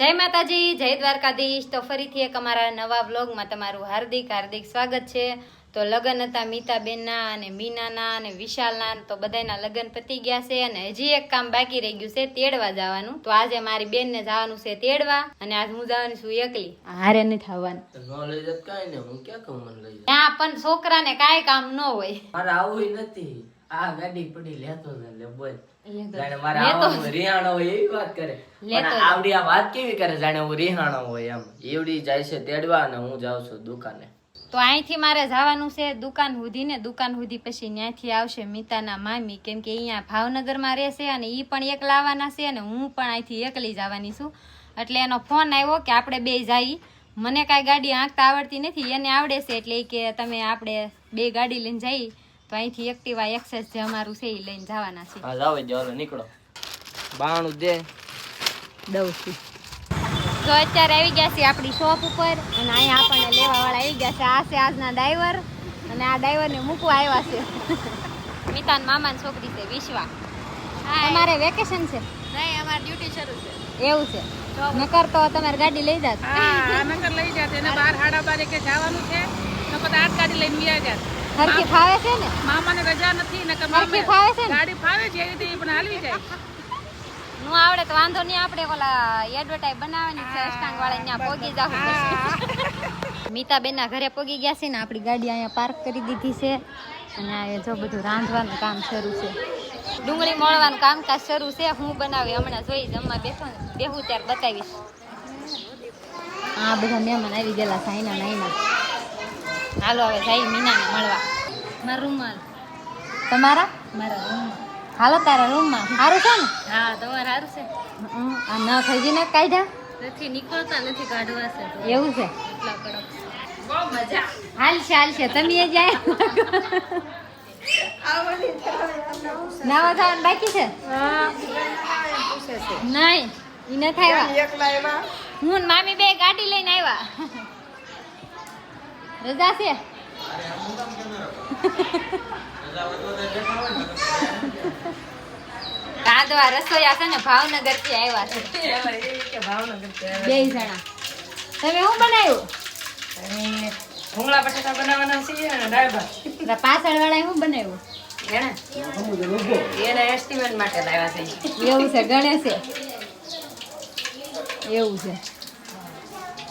જય માતાજી, જય દ્વારકાધીશ। તો ફરીથી એક અમારા નવા વ્લોગમાં તમારું હાર્દિક સ્વાગત છે। તો લગ્ન હતા મીતાબેનના અને મીનાના અને વિશાલના, તો બધાના લગ્ન પતી ગયા છે અને હજી એક કામ બાકી રહી ગયું છે, તેડવા જવાનું। તો આજે મારી બેનને જવાનું છે તેડવા અને આજ હું જવાની છું એકલી, હારે નથી આવવાનું। ત્યાં પણ છોકરાને કાંઈ કામ ન હોય, મારે આવું નથી। આ ગાડી પડી લેતો ને લે બોલ જાણે મારે લેતો આવું રિહાણો હોય એવી વાત કરે, પણ આવડી આ વાત કેવી કરે જાણે હું રિહાણો હોય એમ। એવડી જાય છે તેડવા અને હું જાઉં છું દુકાને। તો અહીંથી મારે જવાનું છે દુકાન સુધી ને દુકાન સુધી પછી ત્યાંથી આવશે મીતાના મામી, કેમ કે અહીંયા ભાવનગરમાં રહેશે અને ઈ પણ એકલા આવવાના છે અને હું પણ અહીંથી એકલી જવાની છું। એટલે એનો ફોન આવ્યો કે આપણે બે જઈએ। મને કાંઈ ગાડી આંકતા આવડતી નથી, એને આવડે છે, એટલે કે તમે આપણે બે ગાડી લઈને જઈએ। તો અહીંથી એક્ટિવા એક્સેસ જે અમારું છે એ લઈને જવાના છે। હા જાવ જો નીકળો, બાણું દે દઉં છું। તો અત્યારે આવી ગયા છે આપણી શોપ ઉપર અને અહીંયા આપણને લેવા વાળા આવી ગયા છે। આ છે આજના ડ્રાઈવર અને આ ડ્રાઈવરને મૂકવા આવ્યા છે મીતાન મામાની છોકરી છે વિશ્વા। તમારે વેકેશન છે? નહીં, અમારી ડ્યુટી શરૂ છે। એવું છે? નકર તો તમારે ગાડી લઈ જાત? હા, નકર લઈ જાત એને 12:30 કે જવાનું છે, નકર 8 ગાડી લઈને વ્યા જાત। હરખી ફાવે છે ને? મામાને રજા નથી, નકર હરખી ફાવે છે ને? ગાડી ફાવે છે એવી રીતે પણ હાલવી જાય। નું આવડે તો વાંધો નહીં, આપણે ઓલા એડવર્ટાઈઝ બનાવવાની છે અષ્ટાંગ વાળા, ત્યાં પોગી જાવ। મીતાબેનના ઘરે પોગી ગયા છે ને આપણી ગાડી અહીંયા પાર્ક કરી દીધી છે અને આ જો બધું રાંધવાનું કામ શરૂ છે, ડુંગળી મોળવાનું કામકાજ શરૂ છે। હું બનાવી હમણાં જોઈ જમવા બેહું ત્યારે બતાવીશ। આ બધા મહેમાન આવી ગયેલા સાઈના નાઈના। હાલો હવે જઈ મીનાને મળવા। મારા રૂમમાં તમારા? મારા રૂમમાં। હાલો તારા રૂમમાં સારું છે ને? હા, તમારે સારું છે? આ ન થઈ ને કાઢ્યા નથી નીકળતા, નથી કાઢવા છે એવું છે? એટલા કડક બહુ મજા હાલશે તમે એ જાય નાવા થવાનું બાકી છે? નહીં, ઈ નથી આવ્યા। હું ને મામી બે ગાડી લઈને આવ્યા। રજા છે? કાદવા રસોઈયા છે ને ભાવનગર થી આવ્યા છે બે જણા। તમે શું બનાવ્યું? ભૂંગળા બટાકા બનાવવાના છે અને દાળ ભાત। પાછળ વાળા શું બનાવ્યું? એને એસ્ટિમેટ માટે લાવ્યા છે। એવું છે? ગણે છે? એવું છે?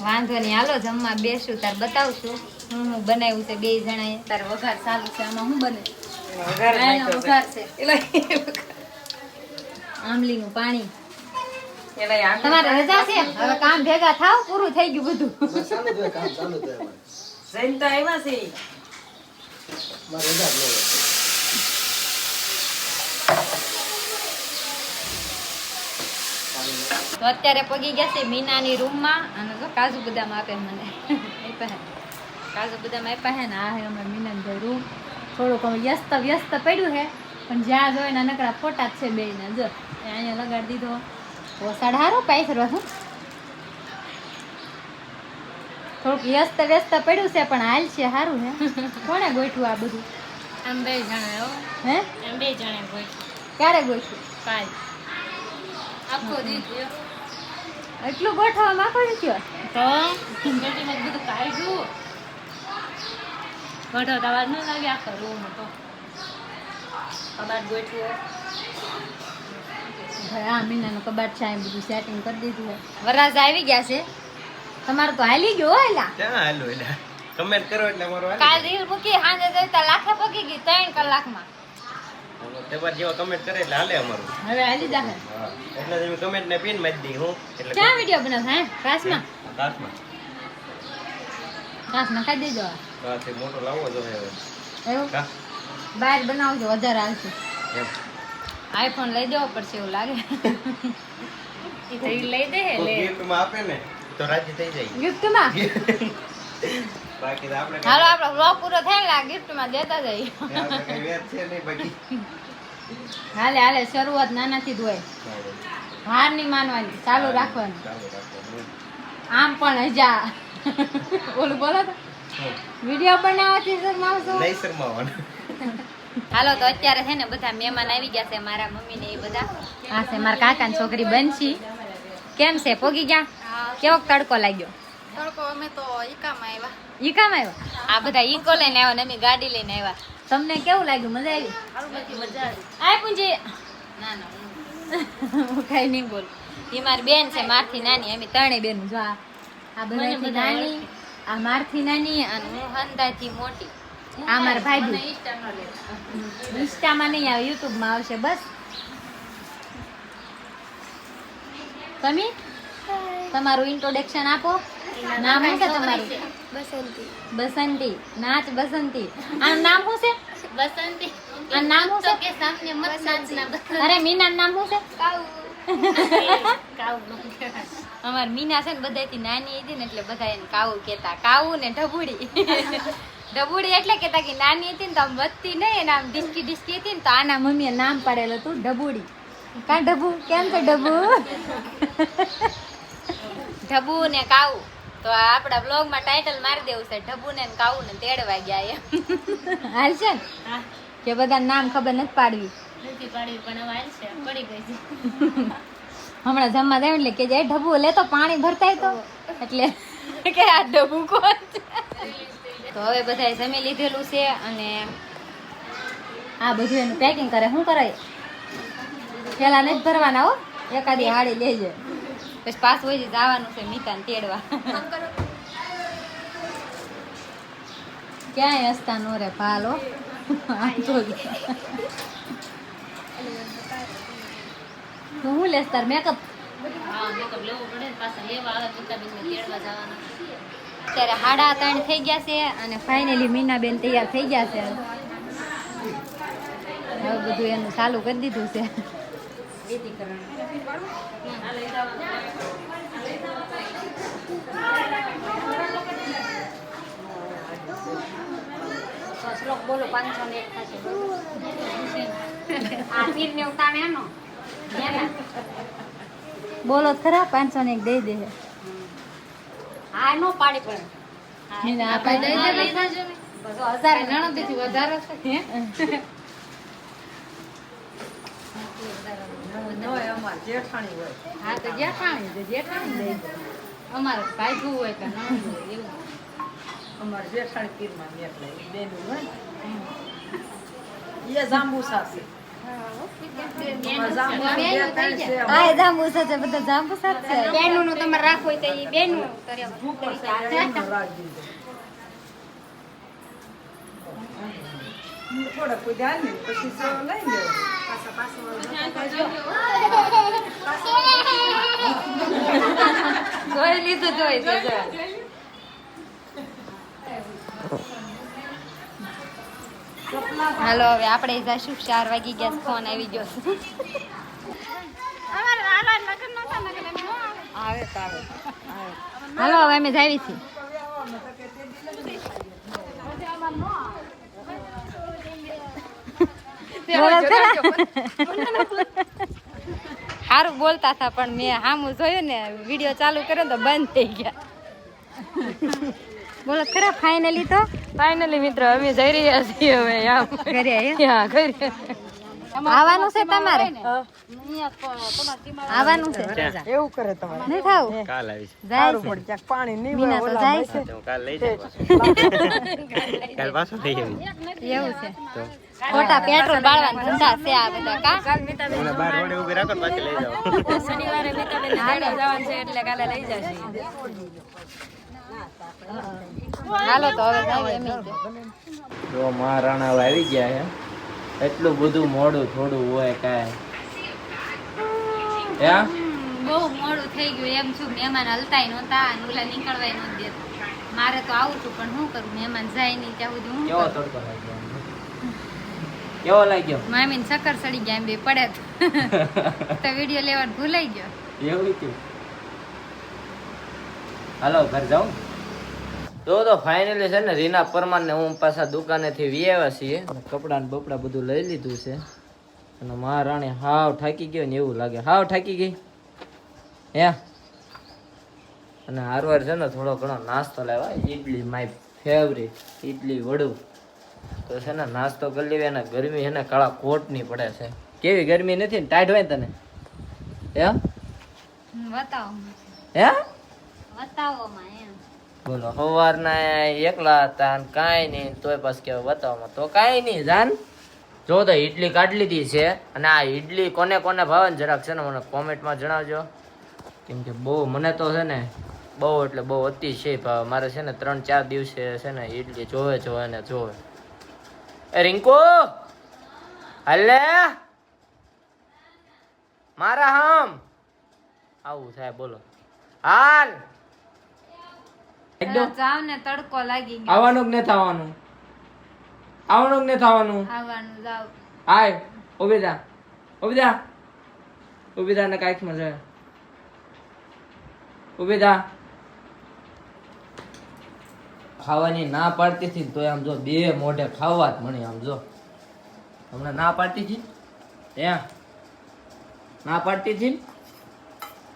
વાંધો નહીં, હાલો જમવા બેસું તાર બતાવશું હું બનાવ્યું છે બે જણાએ। તાર વઘાર ચાલુ છે, આમાં શું બને? વઘાર છે આંબલીનું પાણી। તમારે રજા છે? હવે કામ ભેગા થાવ, પૂરું થઈ ગયું બધું। જૈનતા આવ્યા છે। તો અત્યારે પગી ગયા છે મીનાની રૂમમાં અને તો કાજુ બદામ આપે મને કાજુ બદામ આપ્યા હે ને આ હે અમારે મીનાની રૂમ। થોડુંક વ્યસ્ત પડ્યું છે પણ જ્યાં જોઈને નકરા ફોટા જ છે બેયના। જો અહીંયા લગાડી દીધો ઓસાડ હારું પાઈસરો છું, થોડુંક વ્યસ્ત પડ્યું છે પણ હાલ છે સારું છે। કોણે ગોઠવું આ બધું? એમ બે જણા હે? એમ બે જણા ગોઠવું। ક્યારે ગોઠવું? કાલ આખો દીધો એટલું ગોઠવવામાં આખો થયો તો ગટીમાં બધું કાઢ્યું ગઢો દવા ન લાવી આખો રૂમ હતો કબાટ ગોઠવું। આ મીનાનું કબાટ છે, બધું સેટિંગ કરી દીધું છે। વરરાજા આવી ગયા છે, તમારું તો હાલી ગયો એલા ક્યાં હાલો એલા કમેન્ટ કરો એટલે મારો કાલ રીલ મૂકી સાંજે જતા લાખે પગી ગઈ 3 કલાકમાં। તેવા જેવા કમેન્ટ કરે એટલે હાલે અમારું। હવે હાલી જાહે એટલે તમે કમેન્ટ ને પિન મારી દી હું એટલે ક્યાં વિડિયો બનાવ હે? ક્લાસમાં ખાઈ દેજો। તે મોટો લાવવો જોઈએ હવે એવું કા બહાર બનાવજો વધારે આવશે। એમ આઈફોન લઈ દેવો પડશે એવું લાગે। એ તો લઈ દે લે ગિફ્ટ માં આપે ને તો રાજી થઈ જાય ગિફ્ટમાં બાકી તો આપણે હાલો આપણો વ્લોગ પૂરો થાય ને ગિફ્ટમાં દેતા જઈએ। આપણે કઈ વેર છે નહીં બાકી હાલે શરૂઆત નાનાથી જ હોય, હાર નહીં માનવાની, ચાલુ રાખવાની। આમ પણ હજા ઓલું બોલો તો વિડીયો બનાવવાથી શરમાવશો નહીં શરમાવાનું। હાલો તો અત્યારે છે ને બધા મહેમાન આવી ગયા છે, મારા મમ્મી ને એ બધા। આ છે મારા કાકાની છોકરી બંશી। કેમ છે? પોગી ગયા? કેવો તડકો લાગ્યો? તડકો અમે તો ઈકામાં આવ્યા. ઈ કામ આવ્યા? આ બધા ઈકો લઈને આવ્યા ને અમે ગાડી લઈને આવ્યા. તમને કેવું લાગ્યું? મજા આવી? મજા આવી. આય પૂંજી. ના ના હું કઈ નહીં બોલ. એ મારી બેન છે, મારથી નાની. અમે ત્રણેય બેન. જો આ બધાથી નાની, આ મારથી નાની અને હું હંધાથી મોટી. આ મારા ભાઈ ઇન્સ્ટામાં નહીં આવે, યુટ્યુબમાં આવશે. બસ તમે તમારું ઇન્ટ્રોડક્શન આપો. નામ શું છે તમારું? બસંતી. નાચ બસંતી. આનું નામ શું છે? બસંતી. આ નામ શું છે? અરે મીનાનું નામ શું છે? અમાર મીના છે ને બધાથી નાની હતી ને એટલે બધા એને કાવું કેતા. કાવું ને ઢબુડી. ઢબુડી એટલે કેતા કે નાની હતી ને તો આમ વધતી નહીં, એને આમ ડિસ્કી ડિસ્કી હતી ને તો આના મમ્મીએ નામ પાડેલું હતું ઢબુડી. કા ઢબુ? કેમ છે ઢબુ? ઢબુ ને કાવું. તો આપડા બ્લોગ માં ટાઇટલ મારી દેવું છે, ઢબુ ને કાવું ને તેડવા ગયા એમ. હાલ છે ને કે બધા નામ ખબર નથી પાડવી. નથી પાડવી પણ હવે હાલશે, પડી ગઈ છે. હમણાં જમવા દે એટલે કે જાય ઢબુ લે તો પાણી ભરતાય તો એટલે કે આ ઢબુ કોણ છે? તો હવે બધાએ જમી લીધેલું છે અને આ બધું એનું પેકિંગ કરે. શું કરાય? પેલા નથી ભરવાના હો, એકાદી હાડી લેજે. પછી પાછું હોય જવાનું છે મીતાને તેડવા. ક્યાંય હસતા નો રે ભાલો. હું લેસ તાર મેકઅપ? હા મેકઅપ લેવો પડે ને, પાછા લેવા આવે મીતાબેનને તેડવા જવાના. અત્યારે 3:30 થઈ ગયા છે અને ફાઇનલી મીનાબેન તૈયાર થઈ ગયા છે. હવે બધું એનું ચાલુ કરી દીધું છે. શ્લોક બોલો 501 થશે. આ પીર ને ઉતાણે એનો બોલો તો ખરા. 501 દઈ દે. આ નો પાડી પડે. મીના આપણે દઈ દે. બસ 1000 ગણતરીથી વધારે છે. હા તો જેઠાણી દઈ દે. અમારે ભાઈગું હોય કે ના હોય એવું. અમારે જેઠાણી પીરમાં નીકળે બેનું હોય એ જાંબુ સાસે આ જાંબુ સાથે બધા જાંબુ સાથે બેનું નું તમારે રાખવું હોય તો એ બેનું થોડા કોઈ ગાલ ને પછી સૌ લઈ લે જોઈ લીધું જોઈ તો હાલો હવે આપણે જઈશું. 4 વાગી ગયા. ફોન આવી ગયો છે. આવે તો આવે હાલો હવે અમે જાવી છીએ. સારું બોલતા હતા પણ મેં સામું જોયું ને વિડીયો ચાલુ કર્યો તો બંધ થઈ ગયા. બોલો ખરા. ફાઇનલી તો ફાઇનલી મિત્રો અમે જઈ રહ્યા છીએ હવે ઘરે ઘરે આવવાનું છે તમારે? આવવાનું છે? એવું કરે તમારે નહીં થાવ? કાલ આવીશ. જાય સારું પડે ક્યાંક પાણી નહીં મીના તો જાય છે. હું કાલ લઈ જાઉં કાલ પાછો લઈ આવી એવું છે. ખોટા પેટ્રોલ બાળવાના ધંધા છે આ બધા. કા તમને બાર રોડે ઊભી રાખો ને પાછી લઈ જાઓ. શનિવારે મીતાબેન જવાનું છે એટલે કાલે લઈ જશે. હાલો તો હવે જાઈએ અમે. જો મહારાણા આવી ગયા છે. એટલું બધું મોડું થોડું હોય કાંઈ. બહુ મોડું થઈ ગયું એમ છું. મહેમાન હલતાય નહોતા અને ઓલા નીકળવાય નહોતા દેતા. મારે તો આવું છું પણ શું કરું, મહેમાન જાય નહીં ત્યાં સુધી હું કેવો કરું? તડકો લાગ્યો? કેવો લાગ્યો? મામીને ચક્કર ચડી ગયા એમ બે પડે તો વિડીયો લેવાનું ભૂલાઈ ગયો. એવું થયું? હાલો ઘર જાઉં. તો ફાઇનલી છે ને રીના પરમાર ને હું પાછા દુકાનેથી વી આવ્યા છીએ. કપડા ને બપડા બધું લઈ લીધું છે અને મહારાણી હાવ થાકી ગયો ને એવું લાગે. હાવ થાકી ગઈ હે. અને હારવાર છે ને થોડો ઘણો નાસ્તો લાવ્યા. ઈડલી માય ફેવરેટ ઈડલી વડું. તો છે ને નાસ્તો કરી લેવી. અને ગરમી છે ને કાળા કોટની પડે છે. કેવી ગરમી નથી ને ટાઈટ હોય તને હે બતાવો. હે બતાવોમાં એમ બોલો સવારના એકલા હતા ને કાંઈ નહીં તોય પાછ કે બતાવવામાં તો કાંઈ નહીં જાન જો તો ઈડલી કાઢી લીધી છે અને આ ઈડલી કોને કોને ભાવે ને જરાક છે ને મને કોમેન્ટમાં જણાવજો કેમ કે બહુ મને તો છે ને બહુ એટલે બહુ અતિશય ભાવે મારે છે ને 3-4 દિવસે છે ને ઈડલી જોવે ને જોવે એ રિંકુ હલે મારા હમ આવું થાય બોલો હાલ જાવ ને તડકો લાગી ગયો આવવાનું કે નથી આવવાનું આવવાનું કે નથી આવવાનું આવવાનું જાવ આય ઉભી થા ને કાંઈક મજા ઉભી થા ખાવાની ના પાડતી હતી તો આમ જો બે મોઢે ખાવા જ મને આમ જો હમણાં ના પાડતી હતી ના પાડતી હતી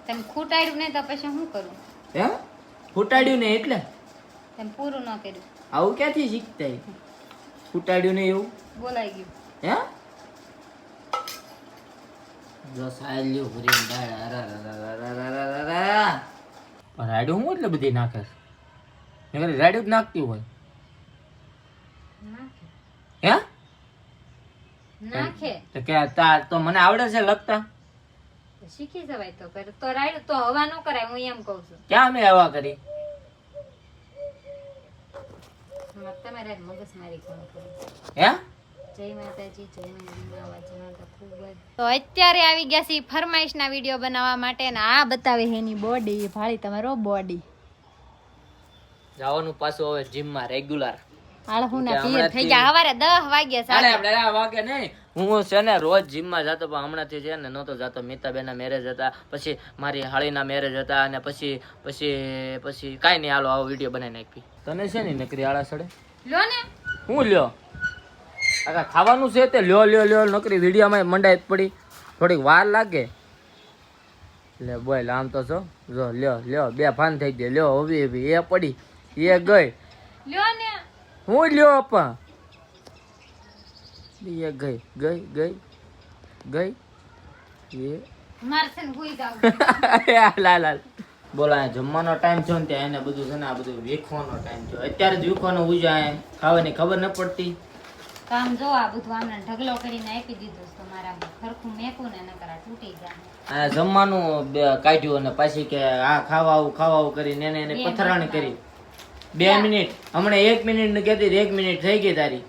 તમે ખૂટાડ્યું નહીં તો પછી શું કરું હે ફૂટાડ્યું ને એટલે તમે પૂરું ન કર્યું આવું ક્યાંથી શીખતા ફૂટાડ્યું ને એવું બોલાઈ ગયું હે જો સાયલ્યું ભરીને દાળ પણ રાડ્યું હું એટલે બધી નાખે છે રાડ્યું જ નાખતી હોય હે નાખે તો કે તો મને આવડે છે લખતા શીખી જવાય તો કરે તો રાડ્યું તો હવા ન કરાય હું એમ કહું છું ક્યાં મેં હવા કરી તમારે મગજ મારી કોણ કરું હે જય માતાજી જય તો અત્યારે આવી ગયા છે ફરમાઈશના વિડીયો બનાવવા માટે ને આ બતાવે એની બોડી ભાળી તમારો બોડી જવાનું પાછું હવે જીમમાં રેગ્યુલર આળહુના પિયર થઈ ગયા સવારે 10 વાગ્યા અરે આપણે આ વાગે નહીં હું છે ને રોજ જીમમાં જતો પણ હમણાંથી છે ને નહોતો જતો મીતાબેનના મેરેજ હતા પછી મારી હાળીના મેરેજ હતા અને પછી કાંઈ નહીં હાલો આવો વિડીયો બનાવી નાખી તને છે ને નકરી આળા સડે લો ને હું લ્યો આ ખાવાનું છે તે લ્યો નકરી વિડીયોમાં મંડાઈ પડી થોડીક વાર લાગે લે બોલ આમ તો જો લ્યો બે ફાન થઈ ગયો લ્યો હવે એ પડી એ ગઈ લ્યો ને હું લ્યો અપા એ ગઈ એ મારસે ને ભૂઈ જાવ લાલ બોલો આ જમવાનો ટાઈમ થયો ને ત્યાં એને બધું છે ને આ બધું વેખવાનો ટાઈમ થયો અત્યારે જ વેખવાનો ઉજાય ખાવાની ખબર ન પડતી કામ જો આ બધું આમને ઢગલો કરીને આપી દીધું તો મારા ખરખું મેકું ને નકરા તૂટી જાય આ જમવાનું કાઢ્યું અને પાછી કે આ ખાવા આવું કરીને એને પથરાણી કરી 2 મિનિટ હમણાં 1 મિનિટ ને કહેતી 1 મિનિટ થઈ ગઈ તારી